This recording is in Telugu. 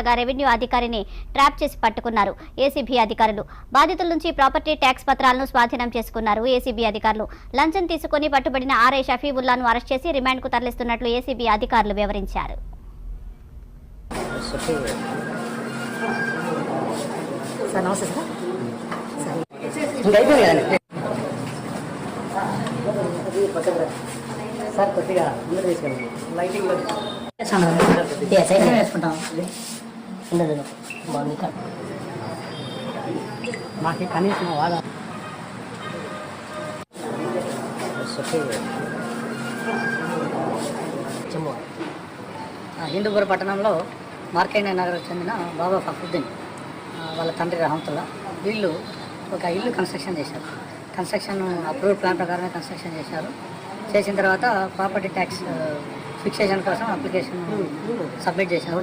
చేస్తుండగా రెవెన్యూ అధికారిని ట్రాప్ చేసి పట్టుకున్నారు ఏసీబీ అధికారులు. బాధితుల నుంచి ప్రాపర్టీ ట్యాక్స్ పత్రాలను స్వాధీనం చేసుకున్నారు ఏసీబీ అధికారులు. లంచం తీసుకుని పట్టుబడిన ఆర్ఐ షఫీవుల్లాను అరెస్ట్ చేసి రిమాండ్కు తరలిస్తున్నట్లు ఏసీబీ అధికారులు వివరించారు. సార్ నమస్తే సార్. సార్ కొద్దిగా ముందు తీసుకెళ్ళండి. లైటింగ్ వేసుకుంటాం ఉండదు బాగుంది. మాకు కనీసం వాడ హిందూపుర పట్టణంలో మార్కండే నగర్కు చెందిన బాబా ఫక్రుద్దీన్ వాళ్ళ తండ్రి రహమతుల్లా వీళ్ళు ఒక ఇల్లు కన్స్ట్రక్షన్ చేశారు. కన్స్ట్రక్షన్ అప్రూవ్డ్ ప్లాన్ ప్రకారమే కన్స్ట్రక్షన్ చేశారు. చేసిన తర్వాత ప్రాపర్టీ ట్యాక్స్ ఫిక్సేషన్ కోసం అప్లికేషన్ సబ్మిట్ చేశారు.